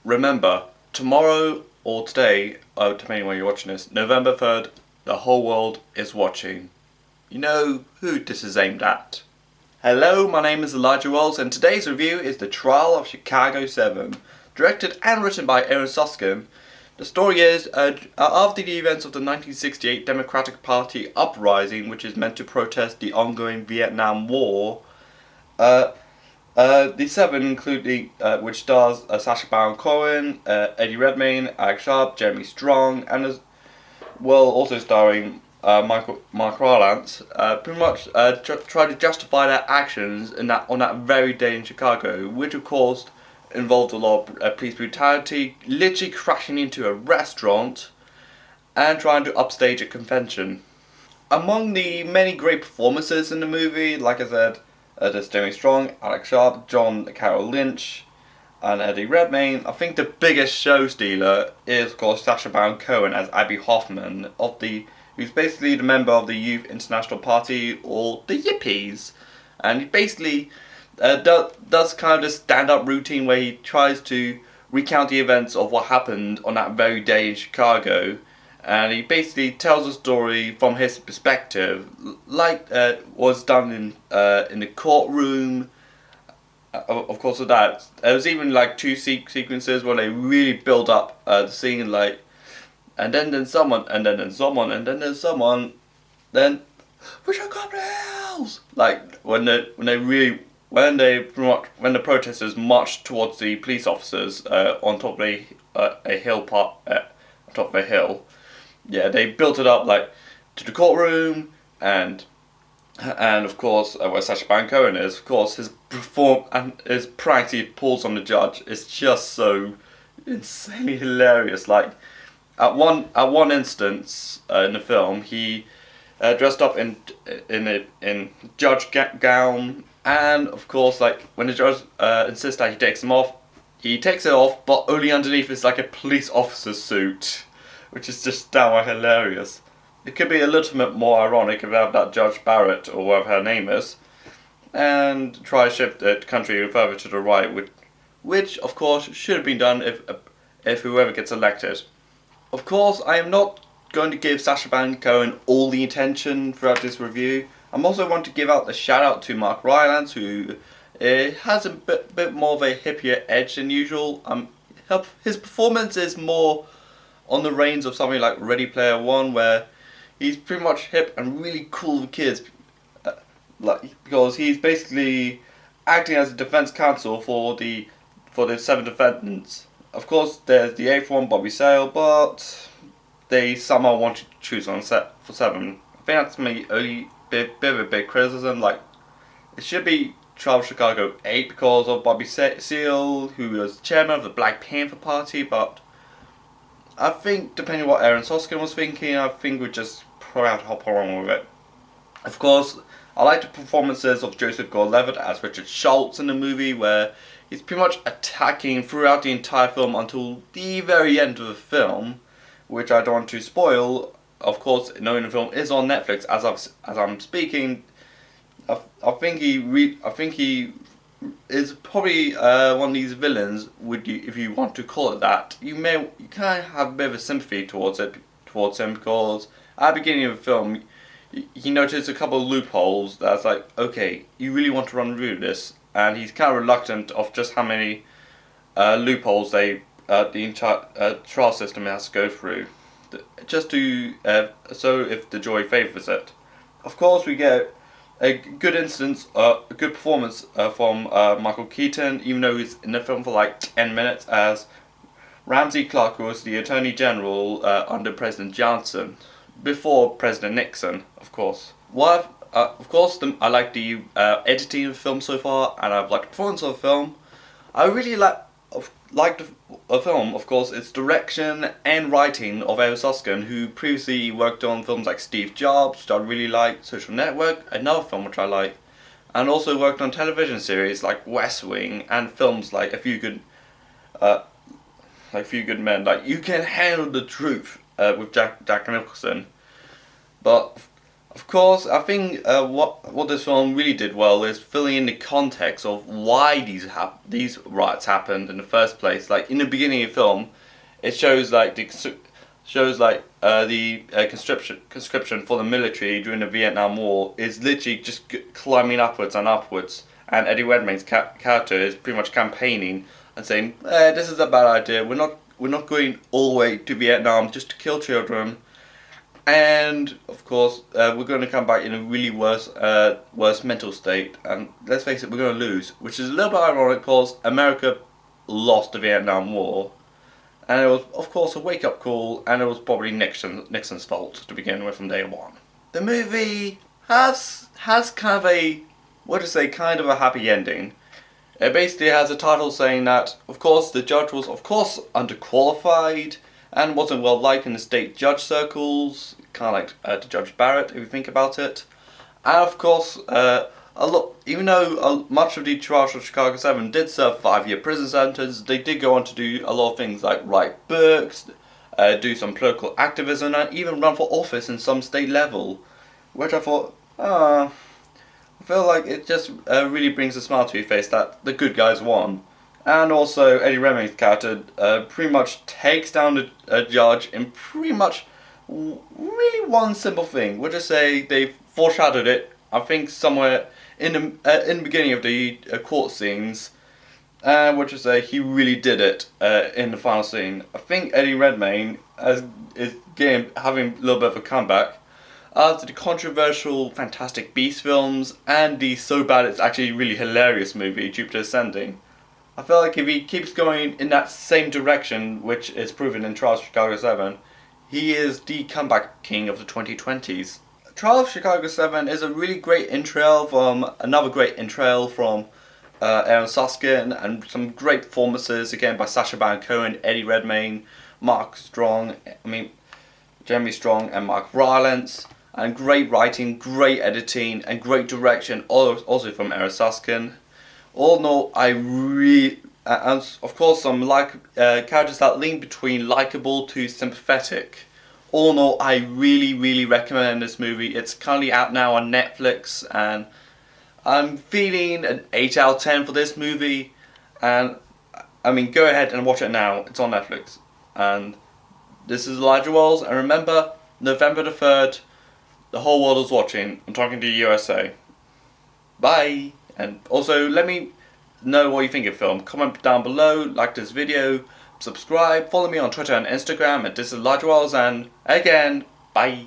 Remember, tomorrow or today, depending on when you're watching this, November 3rd, the whole world is watching. You know who this is aimed at. Hello, my name is Elijah Wells, and today's review is The Trial of Chicago 7. Directed and written by Aaron Sorkin. The story is, after the events of the 1968 Democratic Party uprising, which is meant to protest the ongoing Vietnam War, the seven include which stars Sacha Baron Cohen, Eddie Redmayne, Alex Sharp, Jeremy Strong, and as well also starring Mark Rylance, pretty much try to justify their actions on that very day in Chicago, which of course involved a lot of police brutality, literally crashing into a restaurant, and trying to upstage a convention. Among the many great performances in the movie, like I said, there's Jeremy Strong, Alex Sharp, John Carroll Lynch, and Eddie Redmayne. I think the biggest show stealer is, of course, Sacha Baron Cohen as Abby Hoffman, who's basically the member of the Youth International Party, or the Yippies. And he basically does kind of this stand-up routine where he tries to recount the events of what happened on that very day in Chicago, and he basically tells a story from his perspective, like was done in the courtroom. Of course, with that, there was even like two sequences where they really build up the scene, like, and then someone, and then someone, and then there's someone, then we should go Hills. Like when the protesters marched towards the police officers on top of a hill on top of a hill. Yeah, they built it up like to the courtroom, and of course where Sacha Baron Cohen is. Of course, his pranks he pulls on the judge is just so insanely hilarious. Like at one instance in the film, he dressed up in judge gown, and of course, like when the judge insists that he takes them off, he takes it off, but only underneath is like a police officer's suit, which is just downright hilarious. It could be a little bit more ironic if we have that Judge Barrett, or whatever her name is, and try to shift the country further to the right, which of course should have been done if whoever gets elected. Of course, I am not going to give Sacha Baron Cohen all the attention throughout this review. I'm also want to give out the shout out to Mark Rylance, who has a bit more of a hippier edge than usual. His performance is more on the reins of something like Ready Player One, where he's pretty much hip and really cool with kids, because he's basically acting as a defense counsel for the seven defendants. Of course, there's the eighth one, Bobby Sale, but they somehow want to choose on set for seven. I think that's my only bit of a big criticism. Like, it should be Trial of Chicago 8 because of Bobby Seale, who was chairman of the Black Panther Party, but I think, depending on what Aaron Sorkin was thinking, I think we'd just probably have to hop along with it. Of course, I like the performances of Joseph Gordon-Levitt as Richard Schultz in the movie, where he's pretty much attacking throughout the entire film until the very end of the film, which I don't want to spoil. Of course, knowing the film is on Netflix as I'm speaking, I think he is probably one of these villains. If you want to call it that, you kind of have a bit of a sympathy towards him, because at the beginning of the film, he noticed a couple of loopholes. That's like, okay, you really want to run through this, and he's kind of reluctant of just how many loopholes the entire trial system has to go through, just to so if the jury favours it. Of course, we get a good a good performance from Michael Keaton, even though he's in the film for like 10 minutes, as Ramsey Clark, who was the Attorney General under President Johnson, before President Nixon, of course. I like the editing of the film so far, and I've liked the performance of the film. I really liked the film, of course, its direction and writing of Aaron Sorkin, who previously worked on films like Steve Jobs, which I really like, Social Network, another film which I like, and also worked on television series like West Wing, and films like Few Good Men, like You Can Handle the Truth with Jack Nicholson. But Of course, I think what this film really did well is filling in the context of why these riots happened in the first place. Like in the beginning of the film, it shows like the conscription for the military during the Vietnam War is literally just climbing upwards and upwards, and Eddie Redmayne's character is pretty much campaigning and saying, "This is a bad idea. We're not going all the way to Vietnam just to kill children." And of course, we're going to come back in a really worse mental state. And let's face it, we're going to lose, which is a little bit ironic because America lost the Vietnam War, and it was, of course, a wake-up call, and it was probably Nixon's fault to begin with from day one. The movie has kind of a, kind of a happy ending. It basically has a title saying that, of course, the judge was, of course, underqualified and wasn't well liked in the state judge circles, kind of like Judge Barrett, if you think about it. And of course, even though much of the trials of Chicago 7 did serve 5-year prison sentences, they did go on to do a lot of things like write books, do some political activism, and even run for office in some state level, which I thought, I feel like it just really brings a smile to your face that the good guys won. And also, Eddie Redmayne's character pretty much takes down the judge in pretty much really one simple thing. We'll just say they foreshadowed it, I think, somewhere in the beginning of the court scenes. And we'll just say he really did it in the final scene. I think Eddie Redmayne is having a little bit of a comeback after the controversial Fantastic Beasts films and the so bad it's actually really hilarious movie Jupiter Ascending. I feel like if he keeps going in that same direction, which is proven in Trials of Chicago 7, he is the comeback king of the 2020s. Trial of Chicago 7 is a really great entrail from Aaron Susskind, and some great performances again by Sacha Baron Cohen, Eddie Redmayne, Jeremy Strong and Mark Rylance, and great writing, great editing, and great direction also from Aaron Susskind. All in all, I really, and of course some characters that lean between likable to sympathetic. All in all, I really recommend this movie. It's currently out now on Netflix, and I'm feeling an 8 out of 10 for this movie. And go ahead and watch it now. It's on Netflix. And this is Elijah Wells, and remember, November the 3rd, the whole world is watching. I'm talking to the USA. Bye! And also, let me know what you think of the film. Comment down below, like this video, subscribe, follow me on Twitter and Instagram, and this is Elijah Wells, and again, bye!